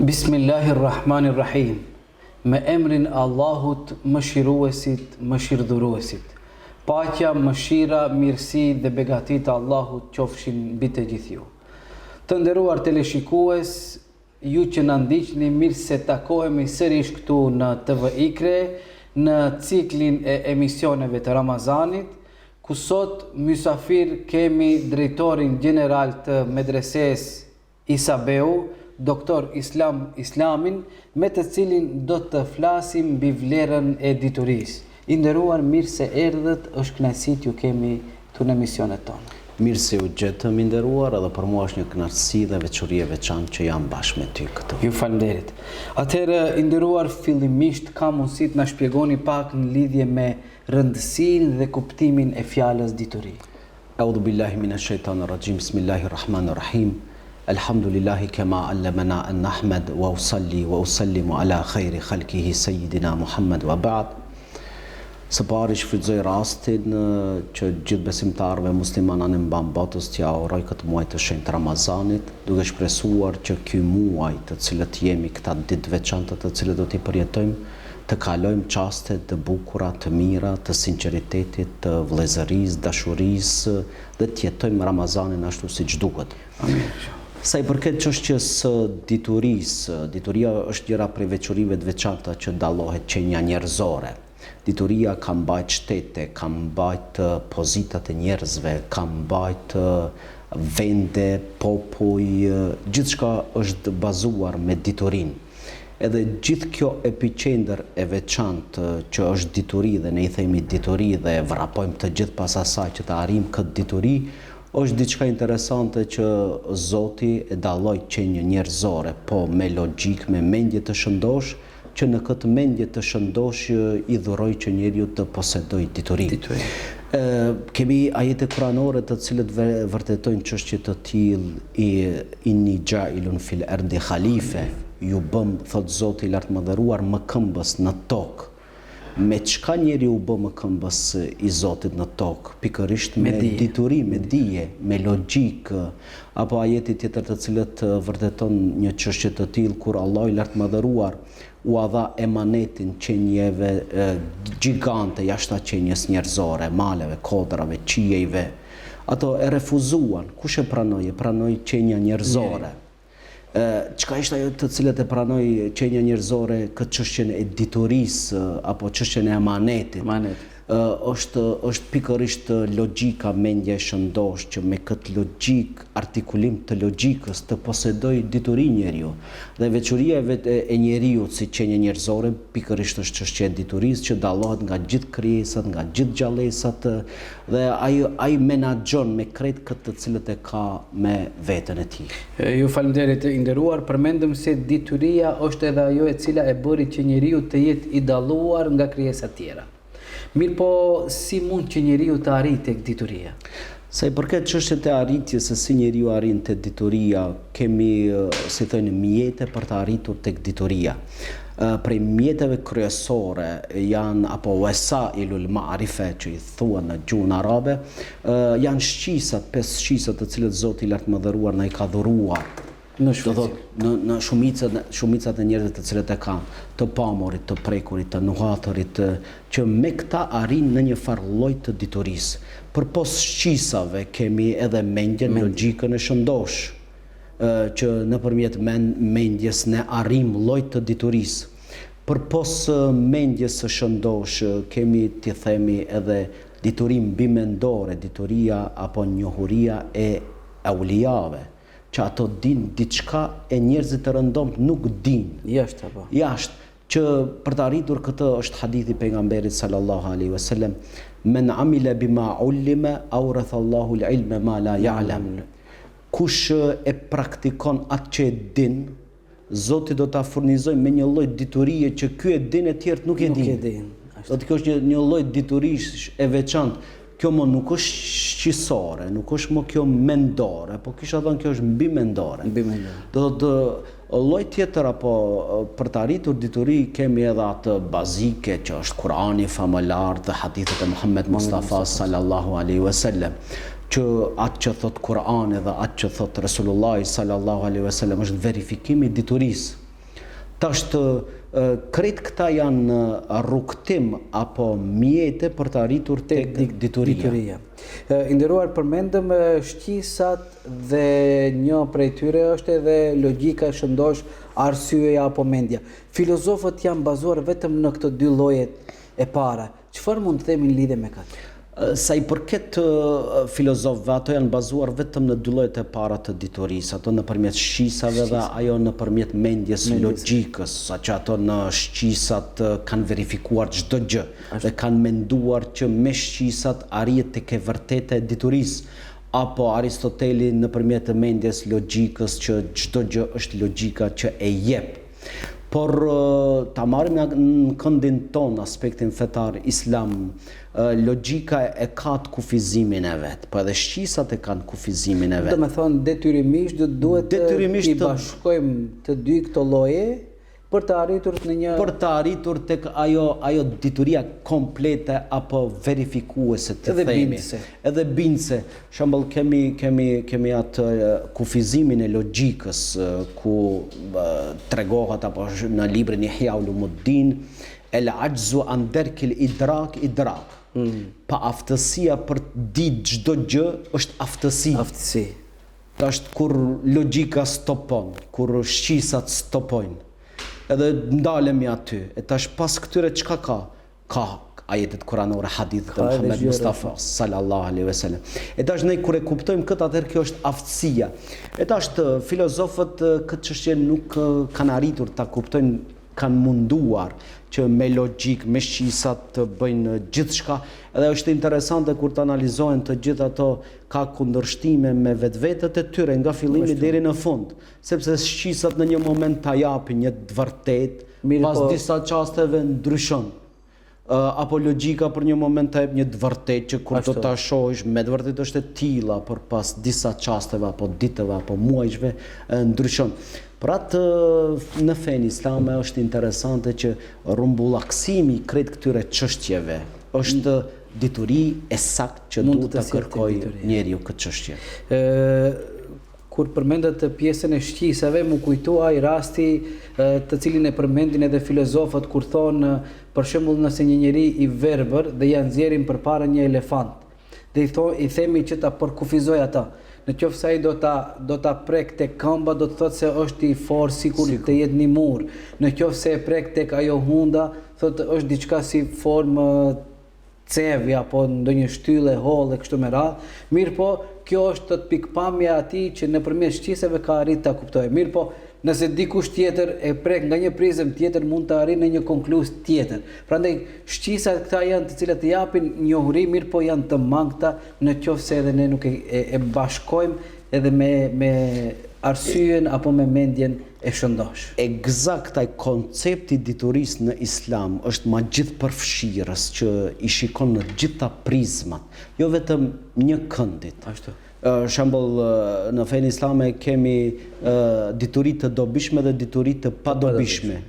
Bismillahirrahmanirrahim. Me emrin Allahut, mëshiruesit, mëshirdhuruesit. Paqja, mëshira, mirësi dhe begati të Allahut qofshin mbi të gjithë ju. Të nderuar teleshikues, ju që na ndiqni, mirë se takohemi sërish këtu në TV Ikre, në ciklin e emisioneve të Ramazanit, ku sot mysafir kemi drejtorin general të medreses Isabeu, doktor Islamin, me të cilin do të flasim mbi vlerën e diturisë. I nderuar, mirë se erdhët, është kënaqësi t'ju kemi këtu në emisionet tonë. Mirë se u gjetëm, i nderuar, edhe për mua është një kënaqësi dhe veçori e veçantë që jam bashkë me ty këtu. Ju falënderit. Atëherë, i nderuar, fillimisht ka mundësi të na shpjegoni pak në lidhje me rëndësinë dhe kuptimin e fjalës dituri. Audhu billahi minash shaitanir rajim. Bismillahirrahmanirrahim. Alhamdulillahi kema allamana an nahmad wa usalli wa usallimu ala khayri khalqihi sayyidina Muhammad wa ba'd. Së pari shfrytëzoj rastin që gjithë besimtarëve muslimanë në mban botës t'ia uroj këtë muaj të shenjtë Ramazanit, duke shpresuar që ky muaj të cilët jemi këta ditë veçanta të cilët do t'i përjetojmë, të kalojmë çaste të bukura, të mira, të sinqeritetit, të vëllezërisë, dashurisë dhe të jetojmë Ramazanin ashtu siç duhet. Amin. Sa i përket çështjes së diturisë, dituria është njëra prej veçorive të veçanta që dallohet qenia njerëzore. Dituria ka mbajt shtete, ka mbajt pozitat e njerëzve, ka mbajt vende, popuj, gjithçka është bazuar me diturinë. Edhe gjithë kjo epicendër e veçantë që është dituri dhe ne i themi dituri dhe vrapojmë të gjithë pas asaj që të arrijmë këtë dituri, është diçka interesante që Zoti e dalloi qenjën njerëzore, po me logjik, me mendje të shëndosh, që në këtë mendje të shëndosh i dhuroi që njeriu të posedojë dituri. Kemi ajete kuranore të cilët vërtetojnë çështje të tillë, inni ja'ilun fil ardi khalife, ju bëm, thot Zoti i lartë mëdhëruar, më këmbës në tokë. Me çka njeriu u bë më këmbës i Zotit në tokë? Pikërisht me dituri, me dije, me logjik, apo ajeti tjetër të cilët vërteton një çështje të tillë kur Allahu i lartë mëdhëruar u dha emanetin qenieve gjigante jashtë qenies njerëzore, maleve, kodrave, qiejve. Ato e refuzuan. Kush e pranoi? E pranoi qenia njerëzore. Çka ishte ajo të cilët e pranoi qenia njerëzore këtë çështjen e diturisë apo çështjen e emanetit? Është pikërisht logjika, mendja e shëndosh që me këtë logjik, artikulim të logjikës të posedoj dituri njeriu. Dhe veçoria e njeriu si qenie njerëzore pikërisht është çështja e diturisë që dallohet nga gjithë krijesat, nga gjithë gjallësat dhe ai menaxhon me krejt këtë të cilët e ka me veten e tij. Ju falënderit të nderuar, përmendëm se dituria është edhe ajo e cila e bëri që njeriu të jetë i dalluar nga krijesat tjera. Mirë po, si mund që njeriu të arrijë tek dituria? Sa i përket çështjes së arritjes se si njeriu arrin tek dituria, kemi, si thonë, mjete për të arritur tek dituria. Prej mjeteve kryesore janë apo wasailul ma'rife që i thuan në gjuhën arabe, janë shqisat, 5 shqisat të cilët Zoti i lartë mëdhëruar na i ka dhuruar. Në shumicat e njerëzve të cilët e kanë, të pamurit, të prekurit, të nuhatërit, që me këta arrin në një farë lloj të diturisë. Përpos shqisave kemi edhe mendjen, logjikën e shëndosh, që nëpërmjet mendjes ne arrim lloj të diturisë. Përpos mendjes së shëndosh kemi, t'i themi, edhe diturim bimendore, dituria apo njohuria e auliave, që ato din diçka e njerëzit të rëndomt nuk din. Jashtë, që për të arritur këtë është hadithi pejgamberit sallallahu alaihi wasallam, men amila bima ullima awratha Allahu al-ilma ma la ya'lam. Kush e praktikon atë që e din, Zoti do ta furnizojë me një lloj diturie që ky e din e tjerët nuk e din. Do të thosh një lloj diturisë e veçantë. Kjo më nuk është shqisore, nuk është më kjo mendore, po kisha thënë kjo është mbi mendore. Do të lloj tjetër apo për të arritur dituri kemi edhe atë bazike që është Kurani famëlar dhe hadithet e Muhammed Mustafa sallallahu alaihi wasallam. Që atë që thot Kurani dhe atë që thot Resulullah sallallahu alaihi wasallam është verifikimi i diturisë. Tash krejt këta janë rrugtim apo mjete për të arritur tek dituria. Nderuar, përmendëm shqisat dhe një prej tyre është edhe logjika, shëndosh, arsyeja apo mendja. Filozofët janë bazuar vetëm në këto dy llojet e para. Çfarë mund të themi në lidhje me këtë? Sa i përket filozofëve, ato janë bazuar vetëm në dy llojet e para të diturisë, ato nëpërmjet shqisave dhe ajo nëpërmjet mendjes logjikës, saqë ato në shqisat kanë verifikuar çdo gjë dhe kanë menduar që me shqisat arrihet tek e vërteta e diturisë, apo Aristoteli nëpërmjet mendjes logjikës që çdo gjë është logjika që e jep. Por ta marrim në këndin ton aspektin fetar islam, logjika e ka të kufizimin e vet, po edhe shqisat e kanë kufizimin e vet. Do të thonë detyrimisht duhet i bashkojmë të dy këto lloje për të arritur tek ajo dituria komplete apo verifikuese të themi. Edhe bindse. Shembull kemi atë kufizimin e logjikës ku tregohet apo në librin Ihya Ulumuddin el ajzu an darkil idrak. Pa aftësia për të ditë çdo gjë është aftësi. Tash kur logjika stopon, kur shqisat stopojnë, edhe ndalemi aty. E tash pas këtyre çka ka? Ka ajetet kuranore, hadithet e Muhammed Mustafa sallallahu alaihi wasallam. E tash ne kur e kuptojmë këtë, atëherë kjo është aftësia. E tash filozofët këtë çështje nuk kanë arritur ta kuptojnë, kanë munduar që me logjik, me shqisat të bëjnë gjithçka, edhe është interesante kur të analizohen të gjithë ato, ka kundërshtime me vetvetët e tyre nga fillimi deri në fund, sepse shqisat në një moment ta japin një të vërtet, pas disa çasteve ndryshon. Apo logjika për një moment ta jep një të vërtet që kur do ta shohësh me të vërtet është e tilla, por pas disa çasteve apo ditëve apo muajshve ndryshon. Pra në fen islame është interesante që rrumbullaksimi i krejt këtyre çështjeve është dituri e saktë që duhet ta kërkojë njeriu këtë çështje. Kur përmendet pjesën e shqisave, mu kujtuaj rasti të cilin e përmendin edhe filozofët kur thonë, për shembull, nëse një njeri i verbër dhe ja nxjerrin përpara një elefant, dhe i themi që ta përkufizoj ata. Në qoftë se ai do ta prek tek këmba, do të thotë se është i fortë sikur të jetë një mur. Në qoftë se e prek tek ajo hunda, thotë është diçka si formë cevi apo ndonjë shtyllë holle kështu me radhë. Mirë po, kjo është të pikpamja e atij që nëpërmjet shqisave ka arritur ta kuptojë. Mirë po, nëse dikush tjetër e prek nga një prizëm tjetër, mund të arrijë në një konkluz tjetër. Prandaj shqisat këta janë të cilat të japin njohuri, mirë po janë të mangëta në qoftë se edhe ne nuk e bashkojmë edhe me arsyen apo me mendjen e shëndosh. Eksakt ai koncepti i diturisë në islam është ma gjithëpërfshirës që i shikon në gjitha prizmat, jo vetëm një këndit. Ashtu. Shembull, në fen islame kemi dituri të dobishme dhe dituri të padobishme.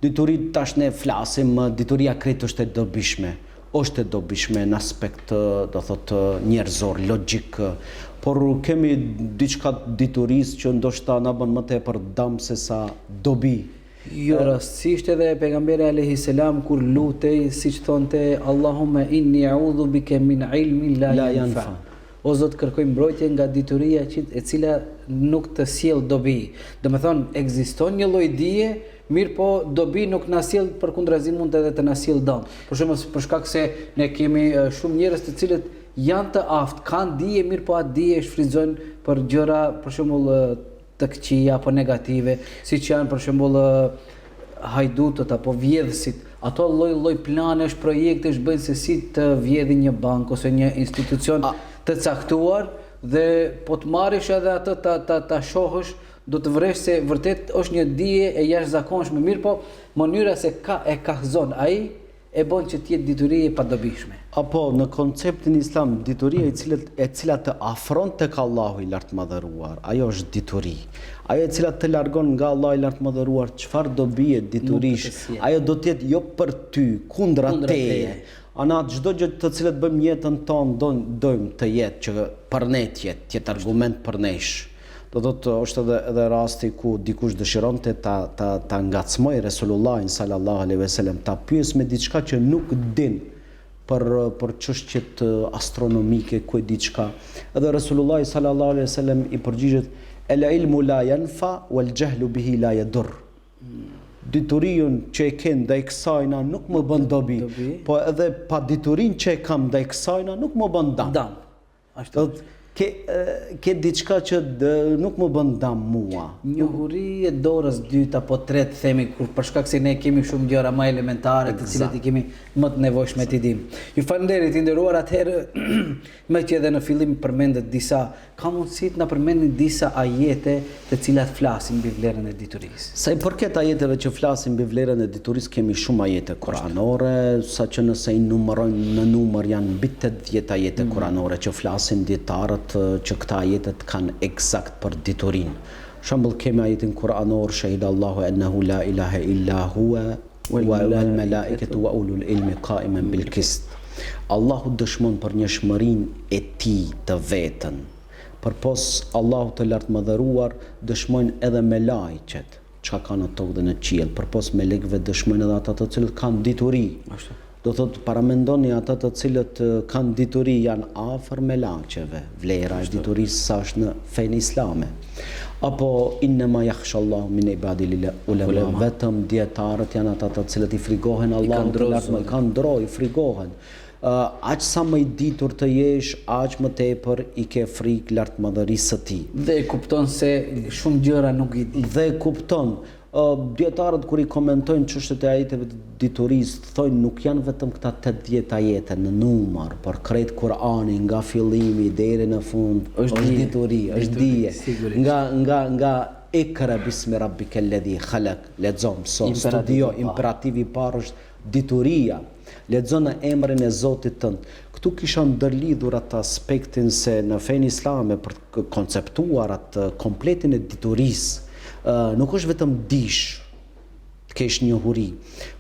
Dituri tash ne flasim, dituria krejt është e dobishme. Është e dobishme në aspekt, do thotë, njerëzor, logjik, por kemi diçka diturisë që ndoshta na bën më tepër dëm se sa dobi. Jo, rastësisht edhe pejgamberi alayhi salam kur lutej, siç thonte, Allahumma inni a'udhu bika min ilmin la yanfa. O Zot, kërkoj mbrojtje nga dituria e cila nuk të sjell dobi. Do të thonë, ekziston një lloj dije, mirë po dobi nuk na sjell, përkundrazim mund edhe të na sjell dëm. Për shembull, për shkak se ne kemi shumë njerëz të cilët janë të aftë, kanë dije, mirë po atë dije shfrytëzojnë për gjëra, për shembull të këqija apo negative, siç janë për shembull hajdutët apo vjedhësit. Ato lloj planesh, projektesh bëjnë se si të vjedhin një bankë ose një institucion të caktuar, dhe po të marrësh edhe atë ta shohësh, do të vresh se vërtet është një dije e jashtëzakonshme, mirë po mënyra se e kahzon ai e bën që të jetë dituri e padobishme. Apo në konceptin islam, dituria e cila të afron tek Allahu i lartë madhëruar, ajo është dituri. Ajo e cila të largon nga Allahu i lartë madhëruar, çfarë do bie diturish, ajo do të jetë jo për ty, kundra teje. Ana çdo gjë të cilët bëjmë jetën tonë dojmë të jetë që për ne të jetë argument për nesh. Do thotë është edhe rasti ku dikush dëshironte ta ngacmoj Resulullahin sallallahu alaihi wasallam, ta pyes me diçka që nuk din për çështjet astronomike, ku e diçka. Edhe Resulullahi sallallahu alaihi wasallam i përgjigjet el ilmu la yanfa wal jahlu bihi la yadur. Diturinë që e ke ndaj kësajna nuk më bën dobi, po edhe pa diturinë që e kam ndaj kësajna nuk më bën dam. Ashtu. Ke diçka që nuk më bën dam mua. Njohuri e dorës dytë apo tretë themi, kur për shkak se ne kemi shumë gjëra më elementare të cilat i kemi më të nevojshme t'i dim. Ju falenderit i nderuar, atëherë me që edhe në fillim përmendet disa, ka mundësi të na përmendni disa ajete të cilat flasin mbi vlerën e diturisë. Sa i përket ajeteve që flasin mbi vlerën e diturisë, kemi shumë ajete kuranore, saqë nëse i numërojmë në numër janë mbi 80 ajete kuranore që flasin dietarët që këta ajetet kanë eksakt për diturinë. Shembull kemi ajetin kuranor shahida Allahu ennehu la ilaha illa huwa wal malaikatu wa ulul ilmi qa'iman bil qist. Allahu dëshmon për njohshmërinë e tij të vetën. Përpos Allahu të lartëmadhëruar dëshmojnë edhe me lajqet çka kanë në tokë dhe në qiell. Përpos me lekëve dëshmojnë edhe ata të cilët kanë dituri. Do thotë paramendoni ata të cilët kanë dituri janë afër me laqeve. Vlera e diturisë sa është në fenë islame. Apo innema yakhshallahu min ibadil ulama, vetëm dietarët janë ata të cilët i frigohen Allahut, kanë ndroj, frigohen. Aq sa më i ditur të jesh, aq më tepër i ke frikë lartëmadhërisë së tij. Dhe e kupton se shumë gjëra nuk i di. Dhe kupton. Dietarët kur i komentojnë çështjet e ajeteve të diturisë, thonë nuk janë vetëm këta 80 ajete në numër, por krejt Kur'ani nga fillimi deri në fund është dituri, është dije. Nga ikra bismi rabbikal ladhi khalaq, lexom, studio, imperativi i parë është dituria. Lexo në emrin e Zotit tënd. Këtu kisha ndërlidhur atë aspektin se në fenë islame për të konceptuar atë kompletin e diturisë, nuk është vetëm dish të kesh njohuri,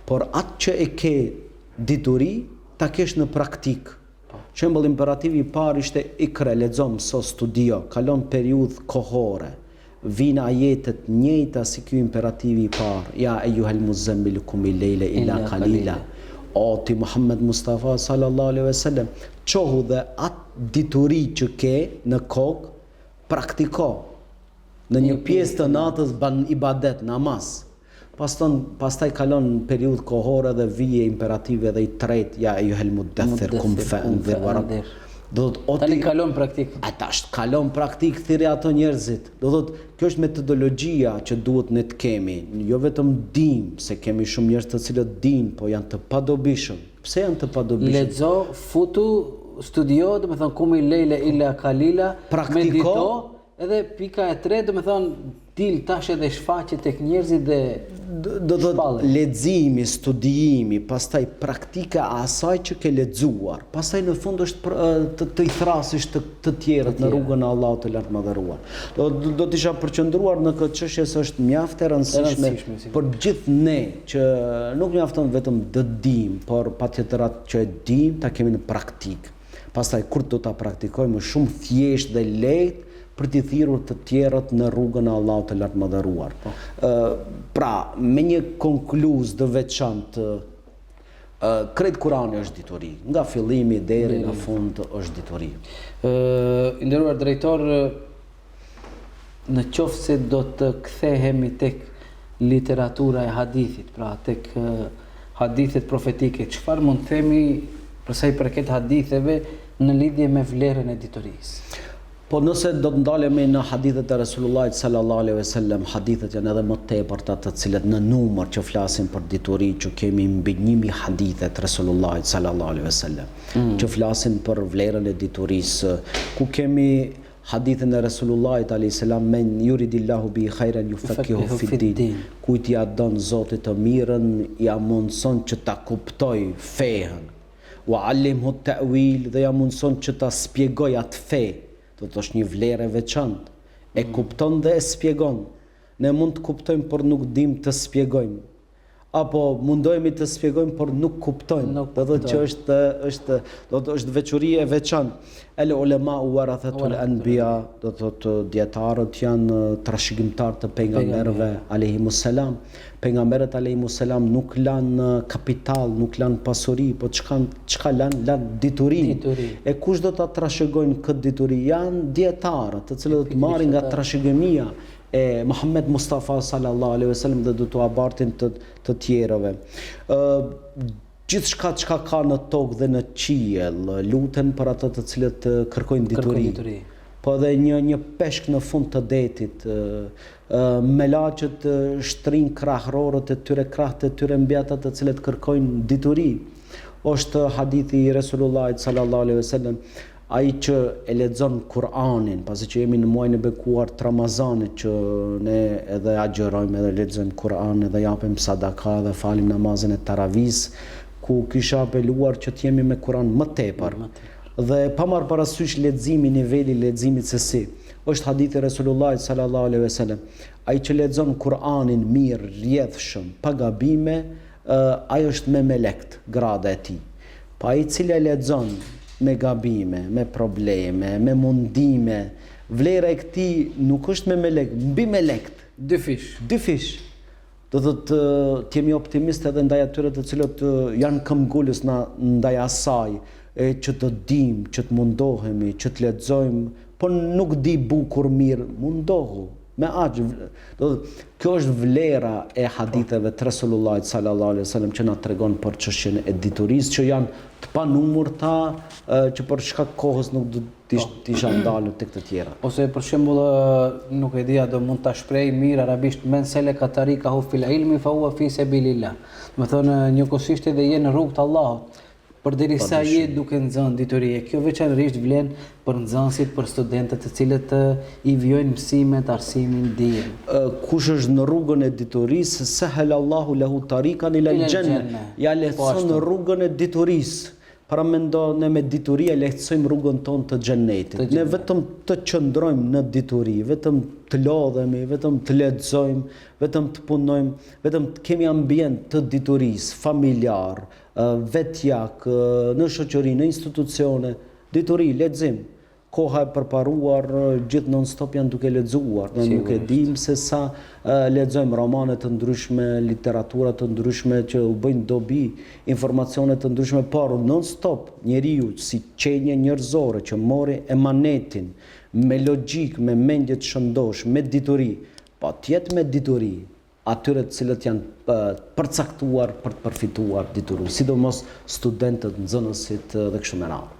por atë që e ke dituri ta kesh në praktik. Shembull imperativi i parë ishte ikra, lexo, mëso, studio, kalon periudhë kohore. Vin ajetet njëjta si ky imperativi i parë. Ja ayyuhal muzammil qum al-layla illa qalila. O ti Muhammed Mustafa sallallahu alaihi wasallam, çohu dhe atë dituri që ke në kokë praktiko. Në një pjesë të natës ban ibadet, namaz. Pastaj kalon periudhë kohore dhe vije imperativi edhe i tretë, ja ayyuhal mudaththir qum fa'anzir wa rabb. Do thotë tani kalon praktik. Ata kalon praktik, thirrë ato njerëzit. Do thotë kjo është metodologjia që duhet ne të kemi. Jo vetëm dim, se kemi shumë njerëz të cilët dinë, po janë të padobishëm. Pse janë të padobishëm? Lexo, futu, studio, do të thonë kumi lejle illa kalila, praktiko. Edhe pika e tretë, do të thonë dil tash edhe shfaqje tek njerëzit dhe do të thotë leximi, studimi, pastaj praktika e asaj që ke lexuar. Pastaj në fund është të i thrasësh të tjerët në rrugën e Allahut të lartëmadhëruar. Do të isha përqendruar në këtë çështje se është mjaft e rëndësishme për gjithë ne që nuk mjafton vetëm të dim, por patjetër atë që e dim ta kemi në praktik. Pastaj kur do ta praktikojmë shumë thjesht dhe lehtë për t'i thirrur të tjerët në rrugën e Allahut të lartëmadhëruar. Pra, me një konkluzë të veçantë, krejt Kurani është dituri, nga fillimi deri në fund është dituri. I nderuar drejtor, në qoftë se do të kthehemi tek literatura e hadithit, pra tek hadithet profetike, çfarë mund të themi për sa i përket haditheve në lidhje me vlerën e diturisë? Po nëse do të ndalemi në hadithet e Resulullahit sallallahu alaihi wasallam, hadithet janë edhe më tepërta të cilët në numër që flasin për dituri, që kemi mbi 1000 hadithet Resulullahit sallallahu alaihi wasallam që flasin për vlerën e diturisë, ku kemi hadithin e Resulullahit alayhi salam men yuridillahu bi khairan yufaqihu fi din. Kujt ja don Zoti të mirën, ja mundson që ta kuptoj fehen. Wa allimhu at-ta'wil, dhe ja mundson që ta shpjegoj atë fe. Do të është një vlerë e veçantë. E kupton dhe e shpjegon. Ne mund të kuptojmë, por nuk dim të shpjegojmë. apo mundohemi të shpjegojmë por nuk kuptojmë. Do thotë që është veçori e veçantë. El ulema warathatul anbiya, do thotë dietarët janë trashëgimtar të pejgamberëve alayhimus salam. Pejgamberët alayhimus salam nuk lanë kapital, nuk lanë pasuri, po çka lanë dituri. E kush do ta trashëgojnë këtë dituri? Janë dietarët, të cilët do të marrin nga trashëgimia e Muhammed Mustafa sallallahu alaihi wasallam dhe do t'u abartin të tjerëve. Gjithçka çka ka në tokë dhe në qiell luten për ato të cilët kërkojnë dituri. Po edhe një peshk në fund të detit, melaçët shtrin krahrorët e tyre, krahët e tyre mbi ata të cilët kërkojnë dituri. Është hadithi i Resulullahit sallallahu alaihi wasallam, ai që e lexon Kur'anin, pasi që jemi në muajin e bekuar të Ramazanit, që ne edhe agjerojmë, edhe lexojmë Kur'an, edhe japim sadaka dhe falim namazin e Taravis, ku kisha apeluar që të jemi me Kur'an më tepër. Dhe pa marrë parasysh leximi, niveli i leximit se si. Është hadithi Resulullahit sallallahu alaihi wasallam, ai që lexon Kur'anin mirë, rrjedhshëm, pa gabime, ai është me melekt, grada e tij. Pa ai i cili e lexon me gabime, me probleme, me mundime, vlera e këtij nuk është me melek, mbi melekt. Dy fish. Do thotë të jemi optimist edhe ndaj atyre të cilët janë këmbgulës ndaj asaj, që të dim, që të mundohemi, që të lexojmë, po nuk di bukur mirë, mundohu. Me aq, kjo është vlera e haditheve të Resulullahit sallallahu alaihi wasallam që na tregon për çështjen e diturisë, që janë të panumërta, që për shkak kohës nuk do të isha ndalur tek të tjera. Ose për shembull, nuk e di, do mund ta shpreh mirë arabisht, men seleka tarikahu fil ilmi fa huwa fi sabilillah. Do të thonë njëkohësisht edhe je në rrugt të Allahut. Përderisa je duke nxënë dituri. Kjo veçanërisht vlen për nxënësit, për studentët të cilët i vijojnë mësimet, arsimin, dijen. Kush është në rrugën e diturisë, sahal Allahu lahu tariqan ila al-janna. Ja lehtëson rrugën e diturisë. Para mendo ne me dituri e lehtësojmë rrugën tonë të xhenetit. Ne vetëm të qëndrojmë në dituri, vetëm të lodhemi, vetëm të lexojmë, vetëm të punojmë, vetëm të kemi ambient të diturisë, familjar, vetjak, në shoqëri, në institucione, dituri, lexim. Koha e përparuar, gjithë non-stop janë duke lexuar. Ne nuk e dim se sa lexojmë romane të ndryshme, literatura të ndryshme që u bëjnë dobi, informacione të ndryshme, por non-stop njeriu si qenje njerëzore që mori emanetin me logjik, me mendje të shëndosh, me dituri, pa tjetë me dituri, atyre të cilët janë përcaktuar për të përfituar dituri, sidomos studentët, nxënësit dhe kështu me radhë.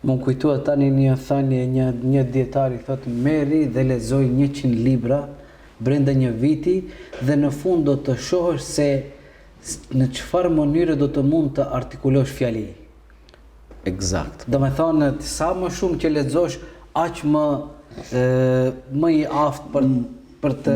Më kujtua tani një thënie një dietari, thotë merri dhe lexoj 100 libra brenda një viti dhe në fund do të shohësh se në çfarë mënyre do të mund të artikulosh fjali. Eksakt. Do me thonë, sa më shumë që lexosh, aq më i aftë për të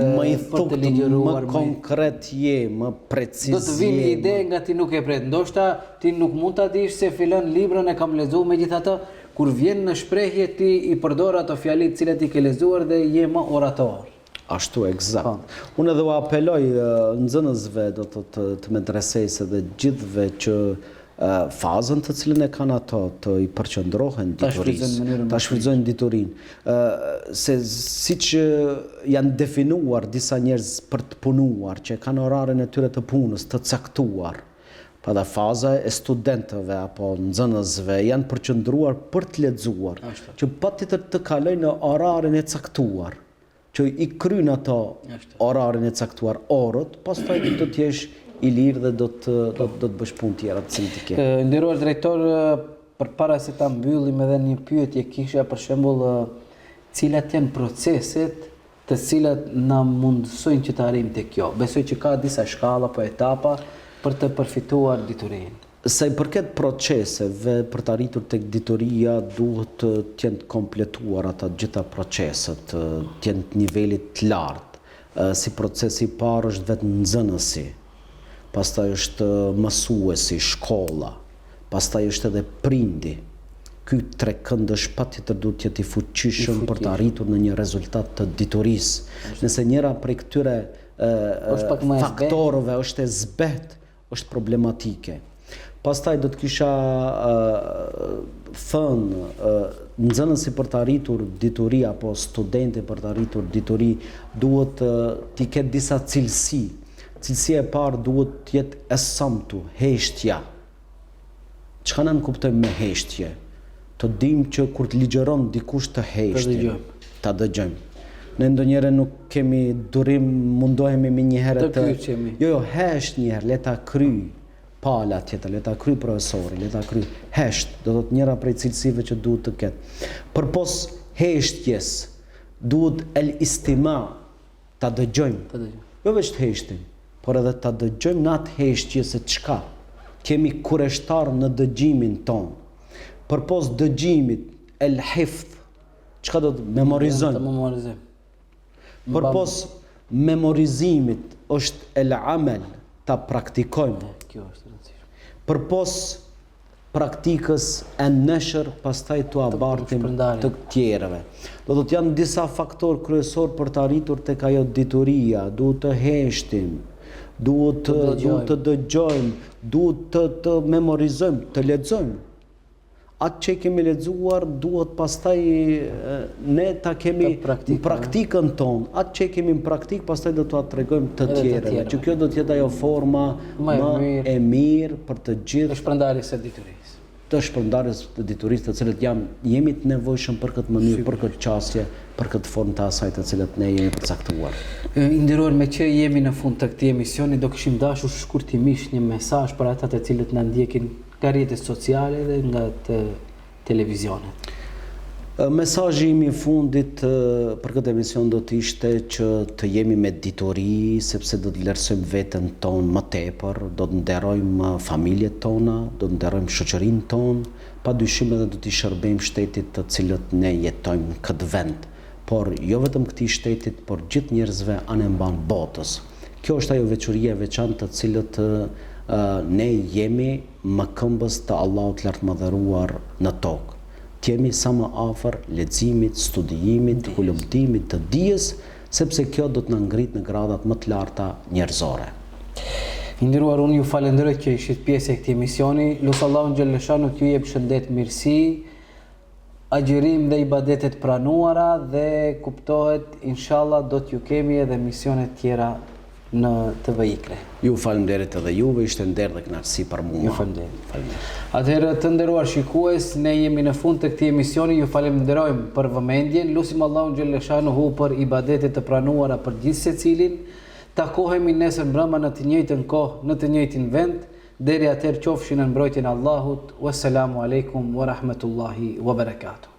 ligjëruar, më konkret je, më preciz. Do të vinë ide nga ti nuk e pret. Ndoshta ti nuk mund ta dish se filan librën e kam lexuar, megjithatë kur vjen në shprehje ti i përdor ato fjali të cilat i ke lexuar dhe je më orator. Ashtu eksakt. Unë edhe u apeloj nxënësve, do të medresesë dhe gjithëve që fazën të cilën e kanë ato të i përqendrohen diturisë, ta shfrytëzojnë diturinë, se siç janë definuar disa njerëz për të punuar, që kanë orarin e tyre të punës të caktuar. Pa dhe faza e studentëve apo nxënësve janë përqendruar për të lexuar, që patjetër të kalojnë në orarin e caktuar, që i kryjnë ato orarin e caktuar orët, pastaj do të jesh i lirë dhe do të bësh punë tjera të cilët i ke. Nderuar drejtor, përpara se ta mbyllim edhe një pyetje kisha, për shembull, cilat janë proceset të cilat na mundsojnë që të arrijmë tek kjo. Besoj që ka disa shkalla apo etapa për të përfituar diturinë. Sa i përket proceseve për të arritur tek dituria, duhet të jenë kompletuar ata gjitha proceset, të jenë të nivelit të lartë. Si procesi i parë është vetë nxënësi. Pastaj është mësuesi, shkolla, pastaj është edhe prindi. Ky trekëndësh patjetër duhet të jetë i fuqishëm për të arritur në një rezultat të diturisë. Nëse njëra prej këtyre faktorëve, është e zbet, është problematike. Pastaj do të kisha thënë nxënësi për të arritur dituri apo studenti për të arritur dituri duhet t'i ketë disa cilësi. Cilësia e parë duhet të jetë e samtu, heshtja. Çka ne kuptojmë me heshtje? Të dimë që kur të ligjeron dikush të heshtje, ta dëgjojmë. Ne ndonjëherë nuk kemi durim, mundohemi me një herë të kyçemi. Jo, hesht një herë, le ta kryj pala tjetër, le ta kryj profesori, le ta kryj hesht, do të thotë njëra prej cilësive që duhet të ketë. Përpos heshtjes, duhet el istima, ta dëgjojmë. Jo vetëm heshtim, por edhe ta dëgjojmë në atë heshtje se çka kemi kureshtar në dëgjimin ton. Përpos dëgjimit, el hifdh, çka do të memorizojmë. Përpos memorizimit është el amel, ta praktikojmë. Përpos praktikës e nëshër, pastaj t'u abartim të tjerëve. Do të janë disa faktorë kryesor për të arritur tek ajo dituria, duhet të heshtim, duhet të dëgjojmë, duhet të memorizojmë, të lexojmë. Atë që kemi lexuar duhet pastaj ne ta kemi në praktikën tonë. Atë që kemi në praktikë pastaj do t'ua tregojmë të tjerëve. Që kjo do të jetë ajo forma më e mirë për të gjithë. Të shpërndarjes së diturisë. Të shpërndarjes së diturisë, të cilët jemi të nevojshëm për këtë mënyrë, për këtë çështje, për këtë formë të asaj të cilët ne jemi përcaktuar. I nderuar, me që jemi në fund të këtij emisioni, do kishim dashur shkurtimisht një mesazh për ata të cilët na ndjekin nga rrjetet sociale dhe nga televizionet. Mesazhi im i fundit për këtë emision do të ishte që të jemi me dituri, sepse do të vlerësojmë veten tonë më tepër, do të nderojmë familjet tona, do të nderojmë shoqërinë tonë, padyshim edhe do t'i shërbejmë shtetit të cilët ne jetojmë në këtë vend, por jo vetëm këtij shtetit, por gjithë njerëzve anë mban botës. Kjo është ajo veçuria e veçantë të cilët ne jemi më këmbës të Allahut lartëmadhëruar në tokë. T'jemi sa më afër leximit, studimit, hulumtimit të dijes, sepse kjo do të na ngrit në gradat më të larta njerëzore. I nderuar, unë ju falenderoj që ishit pjesë e këtij emisioni. Lutë Allahun xhaleshanu t'ju jep shëndet, mirësi, agjerim dhe ibadetet pranuara dhe kuptohet inshallah do t'ju kemi edhe misione tjera në TVIK. Ju falenderit edhe juve, ishte nder dhe kënaqësi për mua. Ju falenderit. Atëherë të nderuar shikues, ne jemi në fund të këtij emisioni, ju falenderojmë për vëmendjen, lutim Allahun xhaleshanuhu për ibadetet të pranuara për gjithë secilin. Takohemi nesër mbrëma në të njëjtën kohë, në të njëjtin vend. Deri atëherë qofshin në mbrojtjen e Allahut. Wassalamu alaikum wa rahmatullahi wa barakatuh.